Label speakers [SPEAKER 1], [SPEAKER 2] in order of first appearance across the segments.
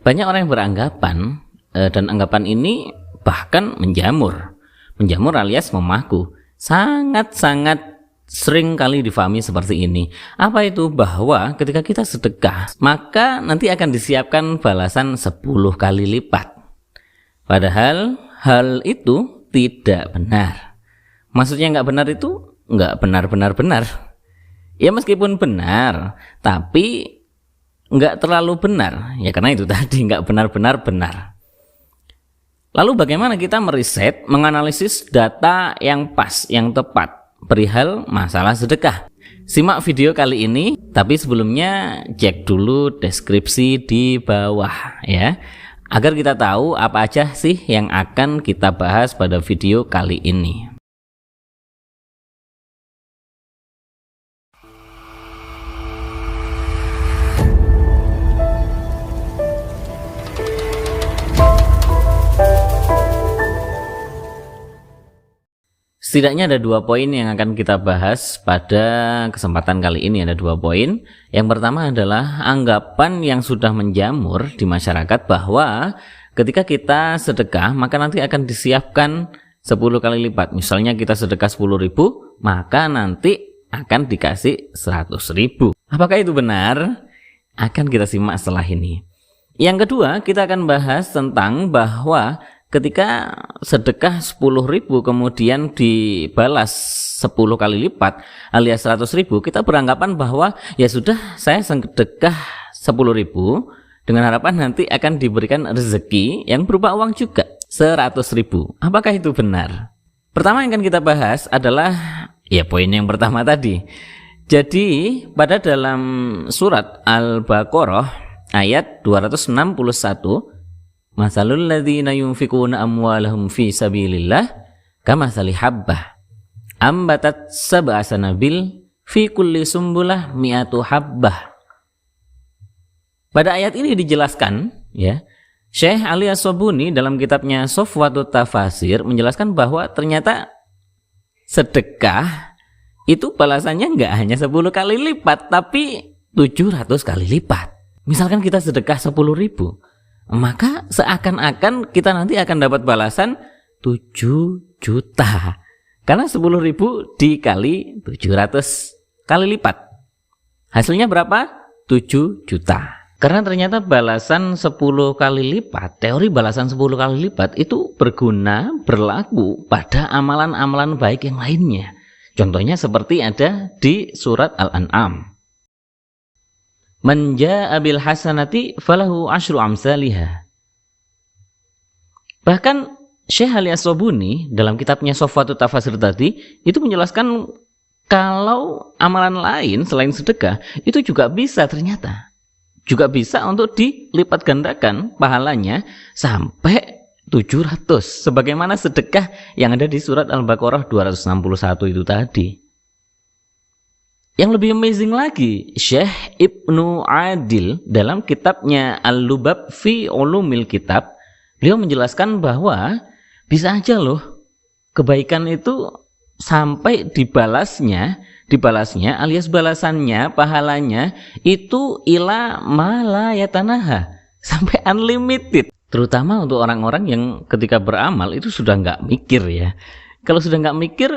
[SPEAKER 1] Banyak orang yang beranggapan dan anggapan ini bahkan menjamur alias memaku. Sangat-sangat sering kali difahami seperti ini. Apa itu? Bahwa ketika kita sedekah, maka nanti akan disiapkan balasan 10 kali lipat. Padahal hal itu tidak benar. Maksudnya nggak benar itu nggak benar-benar. Ya meskipun benar, tapi nggak terlalu benar. Ya karena itu tadi nggak benar-benar benar. Lalu bagaimana kita meriset, menganalisis data yang pas, yang tepat perihal masalah sedekah? Simak video kali ini, tapi sebelumnya cek dulu deskripsi di bawah ya, agar kita tahu apa aja sih yang akan kita bahas pada video kali ini. Setidaknya ada 2 poin yang akan kita bahas pada kesempatan kali ini. Ada 2 poin. Yang pertama adalah anggapan yang sudah menjamur di masyarakat bahwa ketika kita sedekah maka nanti akan disiapkan 10 kali lipat. Misalnya kita sedekah 10.000, maka nanti akan dikasih 100.000. Apakah itu benar? Akan kita simak setelah ini. Yang kedua, kita akan bahas tentang bahwa ketika sedekah 10.000 kemudian dibalas 10 kali lipat alias 100.000, kita beranggapan bahwa ya sudah, saya sedekah 10.000 dengan harapan nanti akan diberikan rezeki yang berupa uang juga 100.000. Apakah itu benar? Pertama yang akan kita bahas adalah ya poin yang pertama tadi. Jadi pada dalam surat Al-Baqarah ayat 261, Masalul ladzina yunfikuna amwalahum fi sabilillah kamatsali habbah ambatat sab'a sanabil fi kulli sumbulah mi'atu habbah. Pada ayat ini dijelaskan ya, Syekh Ali As-Sobuni dalam kitabnya Sofwatut Tafasir menjelaskan bahwa ternyata sedekah itu balasannya nggak hanya 10 kali lipat, tapi 700 kali lipat. Misalkan kita sedekah 10.000, maka seakan-akan kita nanti akan dapat balasan 7 juta. Karena 10.000 dikali 700 kali lipat. Hasilnya berapa? 7 juta. Karena ternyata balasan 10 kali lipat, teori balasan 10 kali lipat itu berguna, berlaku pada amalan-amalan baik yang lainnya. Contohnya seperti ada di surat Al-An'am. Man jaa'a bil hasanati falahu asyru amsalihha. Bahkan Syekh Ali As-Sobuni dalam kitabnya Sofwatut Tafasir tadi itu menjelaskan kalau amalan lain selain sedekah itu juga bisa, ternyata juga bisa untuk dilipat gandakan pahalanya sampai 700, sebagaimana sedekah yang ada di surat Al-Baqarah 261 itu tadi. Yang lebih amazing lagi, Syekh Ibnu Adil dalam kitabnya Al-Lubab fi Ulumil Kitab, beliau menjelaskan bahwa bisa aja loh kebaikan itu sampai dibalasnya alias balasannya, pahalanya itu ila malayatanaha, sampai unlimited. Terutama untuk orang-orang yang ketika beramal itu sudah nggak mikir ya. Kalau sudah nggak mikir,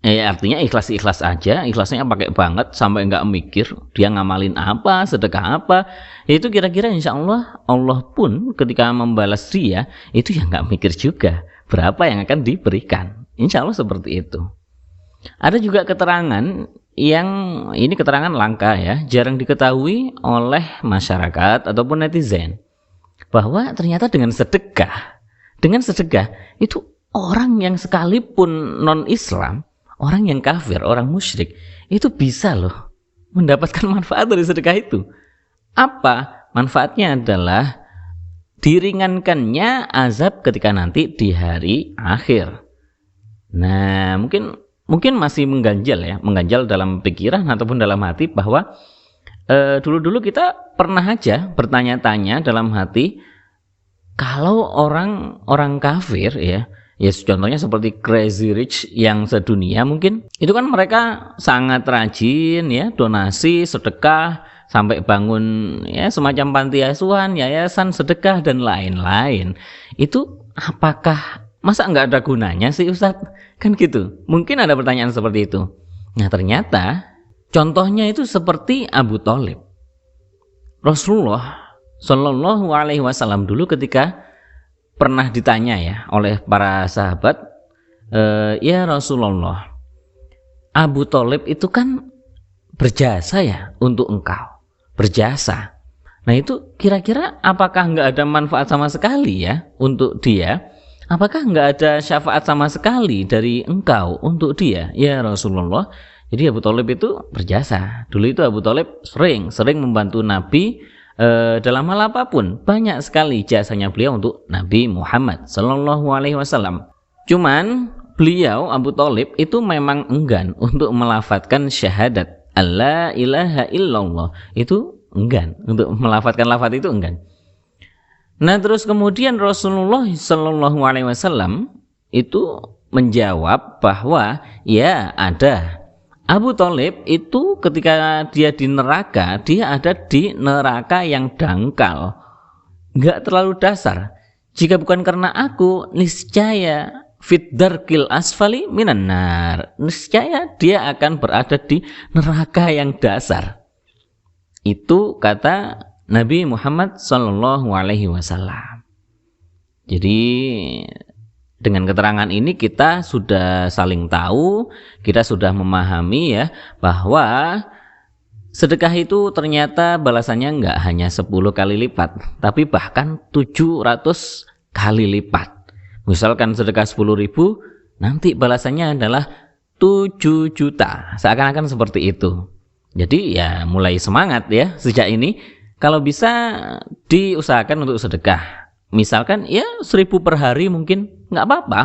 [SPEAKER 1] ya artinya ikhlas aja, ikhlasnya pakai banget sampai nggak mikir dia ngamalin apa, sedekah apa, itu kira-kira insya Allah pun ketika membalas dia itu ya nggak mikir juga berapa yang akan diberikan. Insya Allah seperti itu. Ada juga keterangan yang ini keterangan langka ya, jarang diketahui oleh masyarakat ataupun netizen, bahwa ternyata dengan sedekah itu orang yang sekalipun non-Islam, orang yang kafir, orang musyrik, itu bisa loh mendapatkan manfaat dari sedekah itu. Apa? Manfaatnya adalah diringankannya azab ketika nanti di hari akhir. Nah, mungkin masih mengganjal dalam pikiran ataupun dalam hati bahwa dulu-dulu kita pernah aja bertanya-tanya dalam hati, kalau orang kafir ya contohnya seperti Crazy Rich yang sedunia, mungkin itu kan mereka sangat rajin ya, donasi, sedekah, sampai bangun ya semacam panti asuhan, yayasan, sedekah dan lain-lain. Itu apakah masa nggak ada gunanya sih Ustadz? Kan gitu. Mungkin ada pertanyaan seperti itu. Nah, ternyata contohnya itu seperti Abu Thalib. Rasulullah Shallallahu Alaihi Wasallam dulu ketika pernah ditanya ya oleh para sahabat, ya Rasulullah, Abu Thalib itu kan berjasa ya untuk engkau, berjasa. Nah itu kira-kira apakah nggak ada manfaat sama sekali ya untuk dia? Apakah nggak ada syafaat sama sekali dari engkau untuk dia? Ya Rasulullah, jadi Abu Thalib itu berjasa. Dulu itu Abu Thalib sering membantu Nabi dalam hal apapun. Banyak sekali jasanya beliau untuk Nabi Muhammad Sallallahu Alaihi Wasallam. Cuman beliau Abu Thalib itu memang enggan untuk melafadzkan syahadat Allah ilaha illallah. Itu enggan untuk melafadzkan lafadz itu enggan. Nah terus kemudian Rasulullah Sallallahu Alaihi Wasallam itu menjawab bahwa ya ada. Abu Thalib itu ketika dia di neraka, dia ada di neraka yang dangkal, nggak terlalu dasar. Jika bukan karena aku, niscaya fit darkil asfali minan nar, niscaya dia akan berada di neraka yang dasar. Itu kata Nabi Muhammad Sallallahu Alaihi Wasallam. Jadi dengan keterangan ini kita sudah saling tahu, kita sudah memahami ya bahwa sedekah itu ternyata balasannya enggak hanya 10 kali lipat, tapi bahkan 700 kali lipat. Misalkan sedekah 10.000, nanti balasannya adalah 7 juta. Seakan-akan seperti itu. Jadi ya mulai semangat ya sejak ini. Kalau bisa diusahakan untuk sedekah. Misalkan ya 1.000 per hari mungkin nggak apa-apa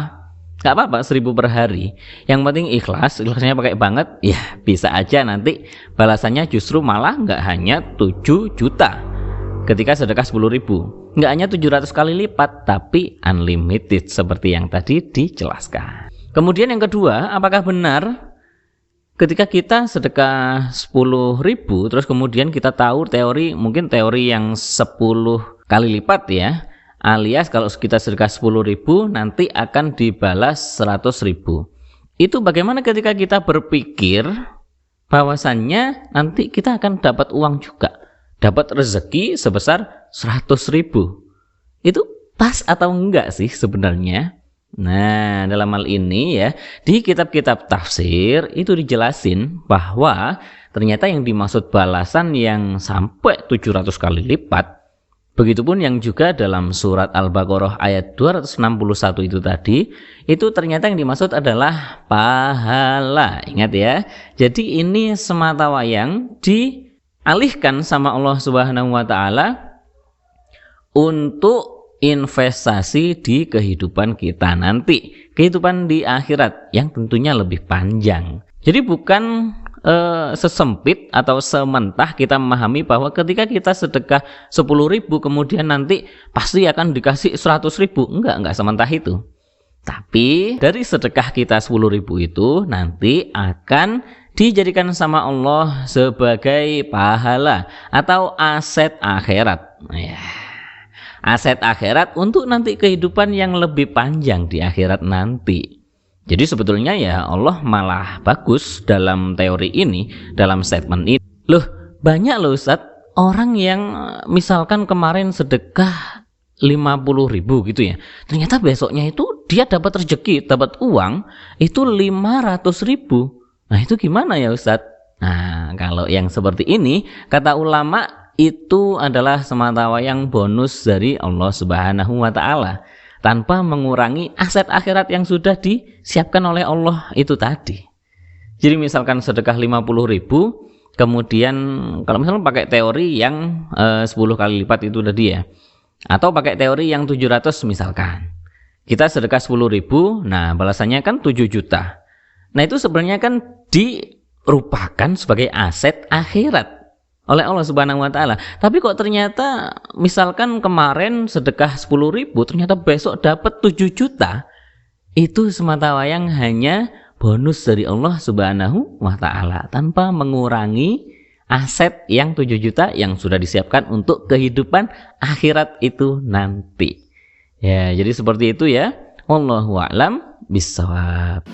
[SPEAKER 1] 1.000 per hari. Yang penting ikhlasnya pakai banget, ya bisa aja nanti balasannya justru malah nggak hanya 7 juta ketika sedekah 10.000, nggak hanya 700 kali lipat, tapi unlimited seperti yang tadi dijelaskan. Kemudian yang kedua, apakah benar ketika kita sedekah 10.000 terus kemudian kita tahu mungkin teori yang 10 kali lipat ya, alias kalau kita sedekah 10.000 nanti akan dibalas 100.000. Itu bagaimana ketika kita berpikir bahwasannya nanti kita akan dapat uang juga, dapat rezeki sebesar 100.000. Itu pas atau enggak sih sebenarnya? Nah, dalam hal ini ya, di kitab-kitab tafsir itu dijelasin bahwa ternyata yang dimaksud balasan yang sampai 700 kali lipat, begitupun yang juga dalam surat Al-Baqarah ayat 261 itu tadi, itu ternyata yang dimaksud adalah pahala. Ingat ya. Jadi ini semata wayang dialihkan sama Allah Subhanahu wa taala untuk investasi di kehidupan kita nanti, kehidupan di akhirat yang tentunya lebih panjang. Jadi bukan sesempit atau sementah kita memahami bahwa ketika kita sedekah 10.000 kemudian nanti pasti akan dikasih 100.000. Enggak sementah itu. Tapi dari sedekah kita 10.000 itu nanti akan dijadikan sama Allah sebagai pahala atau aset akhirat. Ya. Aset akhirat untuk nanti kehidupan yang lebih panjang di akhirat nanti. Jadi sebetulnya ya Allah malah bagus dalam teori ini, dalam statement ini. Loh, banyak loh Ustadz orang yang misalkan kemarin sedekah 50.000 gitu ya. Ternyata besoknya itu dia dapat rezeki, dapat uang itu 500.000. Nah, itu gimana ya Ustadz? Nah, kalau yang seperti ini kata ulama itu adalah semata wayang bonus dari Allah Subhanahu wa taala, tanpa mengurangi aset akhirat yang sudah disiapkan oleh Allah itu tadi. Jadi misalkan sedekah 50.000, kemudian kalau misalnya pakai teori yang 10 kali lipat itu tadi ya, atau pakai teori yang 700 misalkan, kita sedekah 10.000, nah balasannya kan 7 juta. Nah itu sebenarnya kan dirupakan sebagai aset akhirat oleh Allah Subhanahu wa taala. Tapi kok ternyata misalkan kemarin sedekah 10.000 ternyata besok dapat 7 juta. Itu semata wayang hanya bonus dari Allah Subhanahu wa taala tanpa mengurangi aset yang 7 juta yang sudah disiapkan untuk kehidupan akhirat itu nanti. Ya, jadi seperti itu ya. Wallahu a'lam bishawab.